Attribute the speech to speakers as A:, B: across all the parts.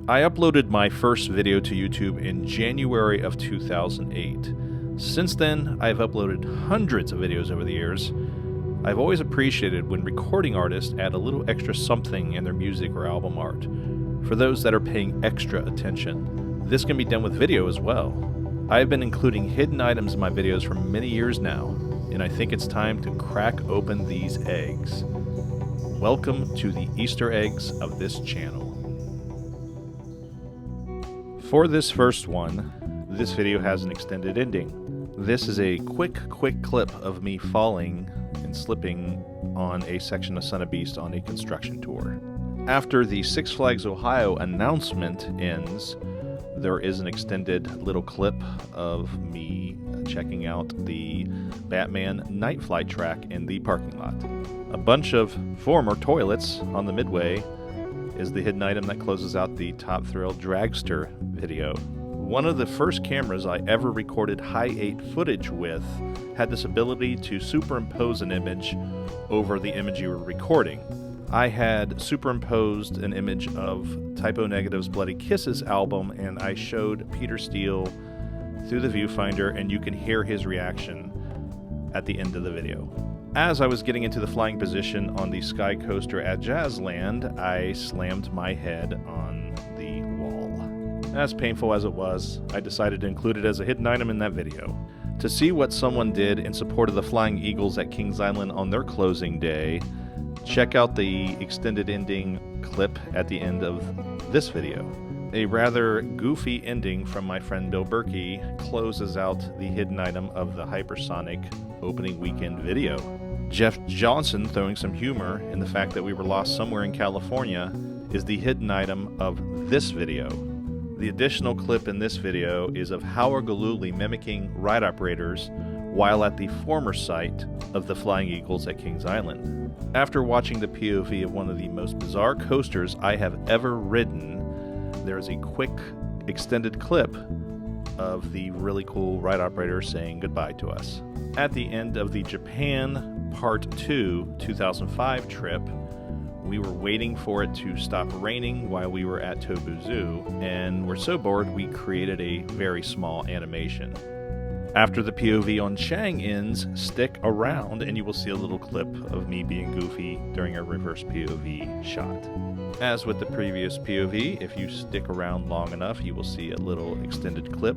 A: I uploaded my first video to YouTube in January of 2008. Since then, I've uploaded hundreds of videos over the years. I've always appreciated when recording artists add a little extra something in their music or album art. For those that are paying extra attention, this can be done with video as well. I have been including hidden items in my videos for many years now, and I think it's time to crack open these eggs. Welcome to the Easter eggs of this channel. For this first one, this video has an extended ending. This is a quick clip of me falling and slipping on a section of Son of Beast on a construction tour. After the Six Flags Ohio announcement ends, there is an extended little clip of me checking out the Batman Night Flight track in the parking lot. A bunch of former toilets on the midway is the hidden item that closes out the Top Thrill Dragster video. One of the first cameras I ever recorded Hi8 footage with had this ability to superimpose an image over the image you were recording. I had superimposed an image of Typo Negative's Bloody Kisses album, and I showed Peter Steele through the viewfinder, and you can hear his reaction at the end of the video. As I was getting into the flying position on the Sky Coaster at Jazzland, I slammed my head on the wall. As painful as it was, I decided to include it as a hidden item in that video. To see what someone did in support of the Flying Eagles at Kings Island on their closing day, check out the extended ending clip at the end of this video. A rather goofy ending from my friend Bill Berkey closes out the hidden item of the Hypersonic opening weekend video. Jeff Johnson throwing some humor in the fact that we were lost somewhere in California is the hidden item of this video. The additional clip in this video is of Howard Galooly mimicking ride operators while at the former site of the Flying Eagles at Kings Island. After watching the POV of one of the most bizarre coasters I have ever ridden, there is a quick extended clip of the really cool ride operator saying goodbye to us. At the end of the Japan Part 2 2005 trip, we were waiting for it to stop raining while we were at Tobu Zoo, and we're so bored we created a very small animation. After the POV on Chang ends, stick around and you will see a little clip of me being goofy during a reverse POV shot. As with the previous POV, if you stick around long enough, you will see a little extended clip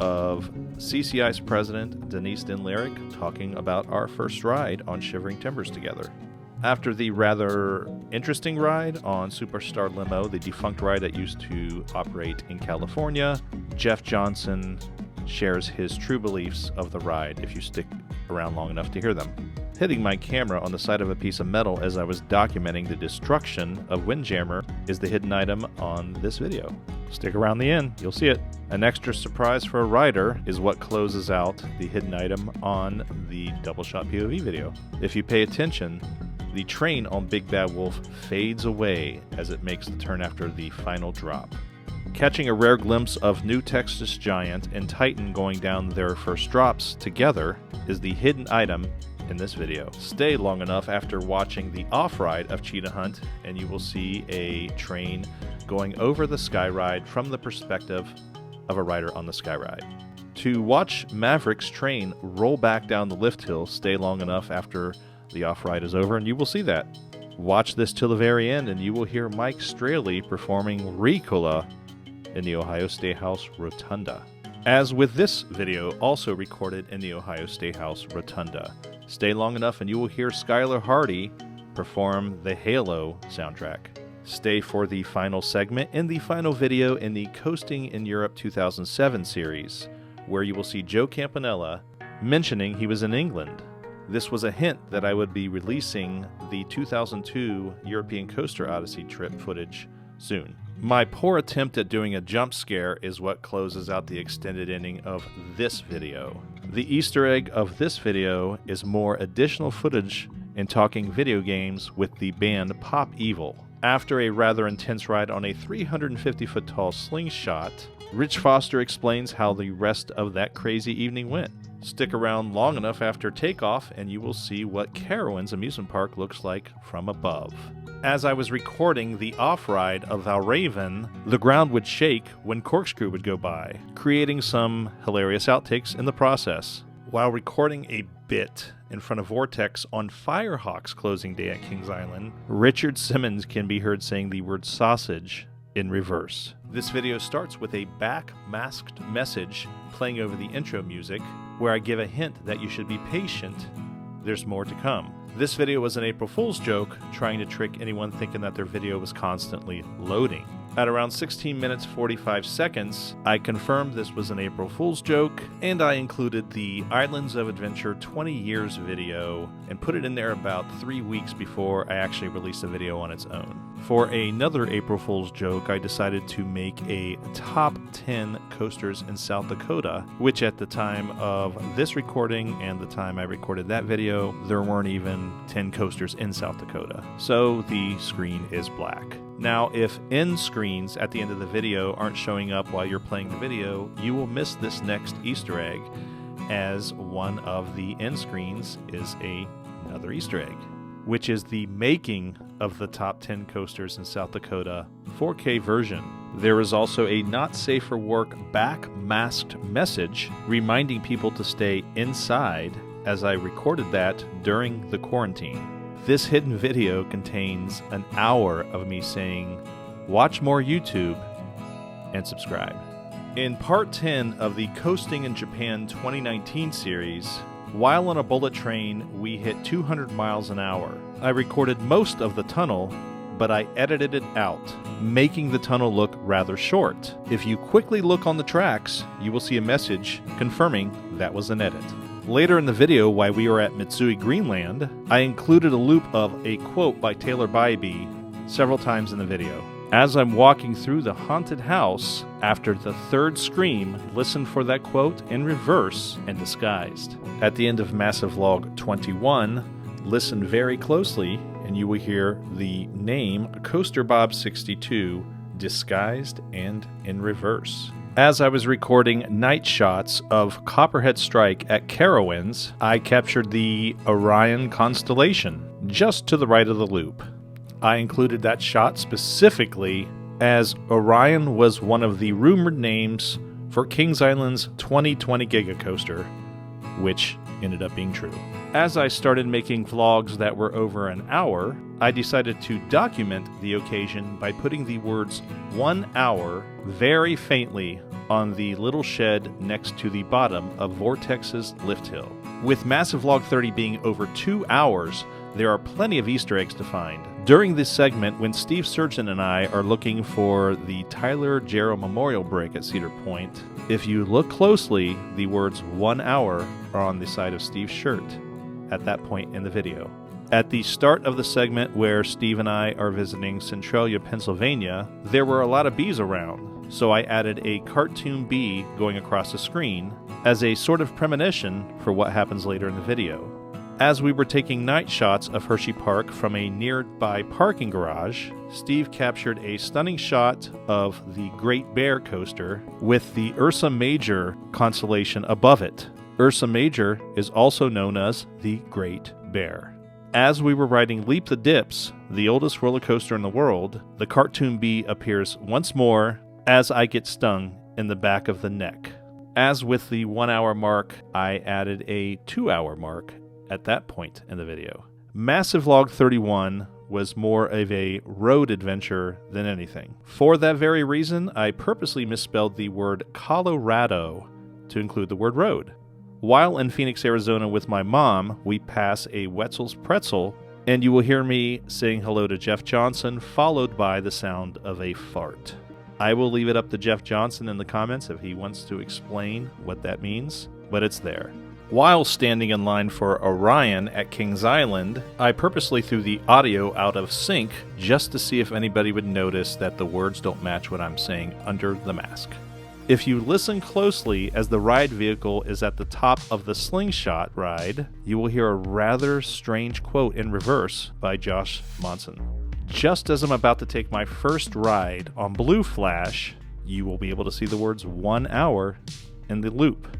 A: of CCI's president, Denise Dinlaric, talking about our first ride on Shivering Timbers together. After the rather interesting ride on Superstar Limo, the defunct ride that used to operate in California, Jeff Johnson shares his true beliefs of the ride if you stick around long enough to hear them. Hitting my camera on the side of a piece of metal as I was documenting the destruction of Windjammer is the hidden item on this video. Stick around the end, you'll see it. An extra surprise for a rider is what closes out the hidden item on the Double Shot POV video. If you pay attention, the train on Big Bad Wolf fades away as it makes the turn after the final drop. Catching a rare glimpse of New Texas Giant and Titan going down their first drops together is the hidden item in this video. Stay long enough after watching the off-ride of Cheetah Hunt and you will see a train going over the sky ride from the perspective of a rider on the sky ride. To watch Maverick's train roll back down the lift hill, stay long enough after the off-ride is over and you will see that. Watch this till the very end and you will hear Mike Straley performing Ricola in the Ohio State House Rotunda. As with this video, also recorded in the Ohio State House Rotunda. Stay long enough and you will hear Skylar Hardy perform the Halo soundtrack. Stay for the final segment in the final video in the Coasting in Europe 2007 series, where you will see Joe Campanella mentioning he was in England. This was a hint that I would be releasing the 2002 European Coaster Odyssey trip footage soon. My poor attempt at doing a jump scare is what closes out the extended ending of this video. The Easter egg of this video is more additional footage in talking video games with the band Pop Evil. After a rather intense ride on a 350-foot tall slingshot, Rich Foster explains how the rest of that crazy evening went. Stick around long enough after takeoff and you will see what Carowinds amusement park looks like from above. As I was recording the off-ride of Valraven, the ground would shake when Corkscrew would go by, creating some hilarious outtakes in the process. While recording a bit in front of Vortex on Firehawk's closing day at Kings Island, Richard Simmons can be heard saying the word sausage in reverse. This video starts with a back-masked message playing over the intro music, where I give a hint that you should be patient. There's more to come. This video was an April Fool's joke, trying to trick anyone thinking that their video was constantly loading. At around 16 minutes 45 seconds, I confirmed this was an April Fool's joke, and I included the Islands of Adventure 20 Years video and put it in there about 3 weeks before I actually released the video on its own. For another April Fool's joke, I decided to make a top 10 coasters in South Dakota, which at the time of this recording and the time I recorded that video, there weren't even 10 coasters in South Dakota. So the screen is black. Now, if end screens at the end of the video aren't showing up while you're playing the video, you will miss this next Easter egg, as one of the end screens is another Easter egg, which is the making of the top 10 coasters in South Dakota 4K version. There is also a not safe for work back-masked message reminding people to stay inside, as I recorded that during the quarantine. This hidden video contains an hour of me saying, watch more YouTube and subscribe. In part 10 of the Coasting in Japan 2019 series, while on a bullet train, we hit 200 miles an hour. I recorded most of the tunnel, but I edited it out, making the tunnel look rather short. If you quickly look on the tracks, you will see a message confirming that was an edit. Later in the video, while we were at Mitsui, Greenland, I included a loop of a quote by Taylor Bybee several times in the video. As I'm walking through the haunted house, after the third scream, listen for that quote in reverse and disguised. At the end of Massive Log 21, listen very closely and you will hear the name Coaster Bob 62 disguised and in reverse. As I was recording night shots of Copperhead Strike at Carowinds, I captured the Orion constellation just to the right of the loop. I included that shot specifically as Orion was one of the rumored names for Kings Island's 2020 Giga Coaster, which ended up being true. As I started making vlogs that were over an hour, I decided to document the occasion by putting the words 1 hour very faintly on the little shed next to the bottom of Vortex's lift hill. With Massive Log 30 being over 2 hours, there are plenty of Easter eggs to find. During this segment, when Steve Surgeon and I are looking for the Tyler Jarrow Memorial Break at Cedar Point, if you look closely, the words 1 hour are on the side of Steve's shirt at that point in the video. At the start of the segment where Steve and I are visiting Centralia, Pennsylvania, there were a lot of bees around, so I added a cartoon bee going across the screen as a sort of premonition for what happens later in the video. As we were taking night shots of Hershey Park from a nearby parking garage, Steve captured a stunning shot of the Great Bear coaster with the Ursa Major constellation above it. Ursa Major is also known as the Great Bear. As we were riding Leap the Dips, the oldest roller coaster in the world, the cartoon bee appears once more as I get stung in the back of the neck. As with the 1 hour mark, I added a 2 hour mark at that point in the video. Massive Log 31 was more of a road adventure than anything. For that very reason, I purposely misspelled the word Colorado to include the word road. While in Phoenix, Arizona with my mom, we pass a Wetzel's Pretzel, and you will hear me saying hello to Jeff Johnson, followed by the sound of a fart. I will leave it up to Jeff Johnson in the comments if he wants to explain what that means, but it's there. While standing in line for Orion at Kings Island, I purposely threw the audio out of sync just to see if anybody would notice that the words don't match what I'm saying under the mask. If you listen closely as the ride vehicle is at the top of the slingshot ride, you will hear a rather strange quote in reverse by Josh Monson. Just as I'm about to take my first ride on Blue Flash, you will be able to see the words 1 hour in the loop.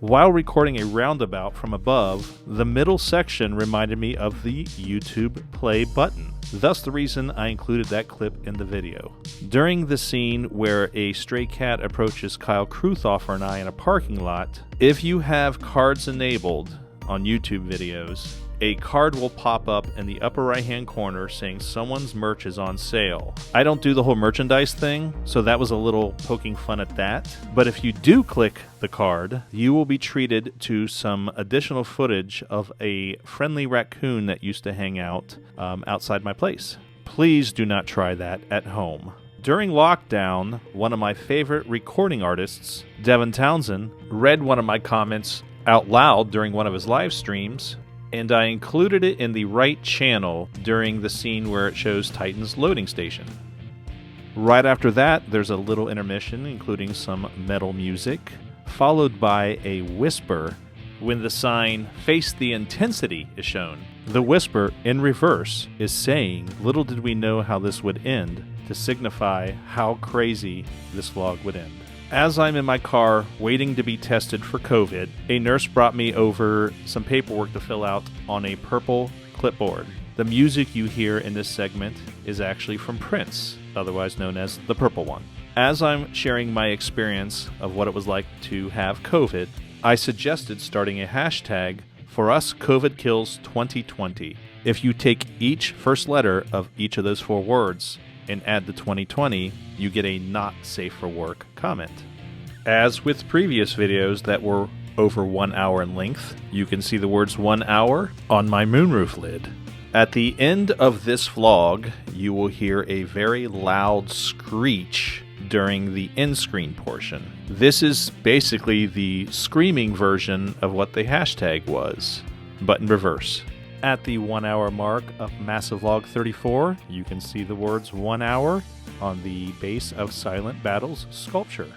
A: While recording a roundabout from above, the middle section reminded me of the YouTube play button. thus the reason I included that clip in the video. During the scene where a stray cat approaches Kyle Kruthofer and I in a parking lot, if you have cards enabled on YouTube videos, a card will pop up in the upper right hand corner saying someone's merch is on sale. I don't do the whole merchandise thing, so that was a little poking fun at that. But if you do click the card, you will be treated to some additional footage of a friendly raccoon that used to hang out outside my place. Please do not try that at home. During lockdown, one of my favorite recording artists, Devin Townsend, read one of my comments out loud during one of his live streams, and I included it in the right channel during the scene where it shows Titan's loading station. Right after that, there's a little intermission, including some metal music, followed by a whisper when the sign "Face the Intensity" is shown. The whisper, in reverse, is saying, "Little did we know how this would end," to signify how crazy this vlog would end. As I'm in my car waiting to be tested for COVID, a nurse brought me over some paperwork to fill out on a purple clipboard. The music you hear in this segment is actually from Prince, otherwise known as the Purple One. As I'm sharing my experience of what it was like to have COVID, I suggested starting a hashtag for us COVID kills 2020. If you take each first letter of each of those 4 words and add the 2020, you get a not safe for work comment. As with previous videos that were over 1 hour in length, you can see the words 1 hour on my moonroof lid. At the end of this vlog, you will hear a very loud screech during the end screen portion. This is basically the screaming version of what the hashtag was, but in reverse. At the 1 hour mark of Massive Vlog 34, you can see the words 1 hour on the base of Silent Battle's sculpture.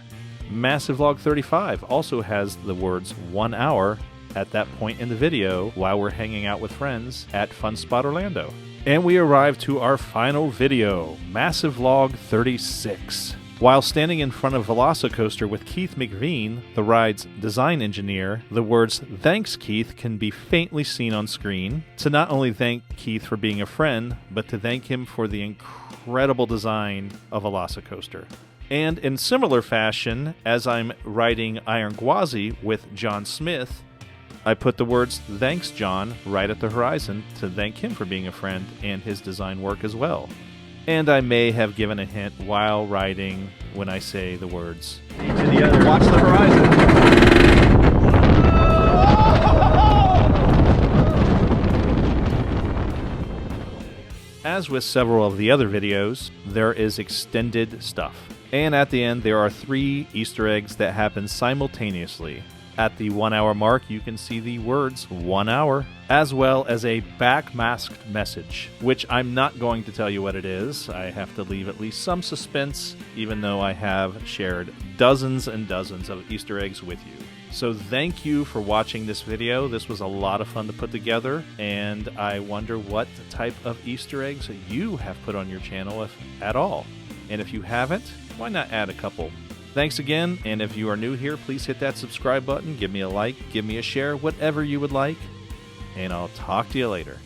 A: Massive Vlog 35 also has the words 1 hour at that point in the video while we're hanging out with friends at Fun Spot Orlando. And we arrive to our final video, Massive Vlog 36. While standing in front of Velocicoaster with Keith McVean, the ride's design engineer, the words "Thanks, Keith" can be faintly seen on screen, to not only thank Keith for being a friend, but to thank him for the incredible design of Velocicoaster. And in similar fashion, as I'm riding Iron Gwazi with John Smith, I put the words "Thanks, John" right at the horizon to thank him for being a friend and his design work as well. And I may have given a hint while riding when I say the words.
B: Each of the other. Watch the horizon.
A: As with several of the other videos, there is extended stuff. And at the end, there are 3 Easter eggs that happen simultaneously. At the 1 hour mark, you can see the words 1 hour, as well as a backmasked message, which I'm not going to tell you what it is. I have to leave at least some suspense, even though I have shared dozens and dozens of Easter eggs with you. So thank you for watching this video. This was a lot of fun to put together, and I wonder what type of Easter eggs you have put on your channel, if at all. And if you haven't, why not add a couple? Thanks again, and if you are new here, please hit that subscribe button, give me a like, give me a share, whatever you would like, and I'll talk to you later.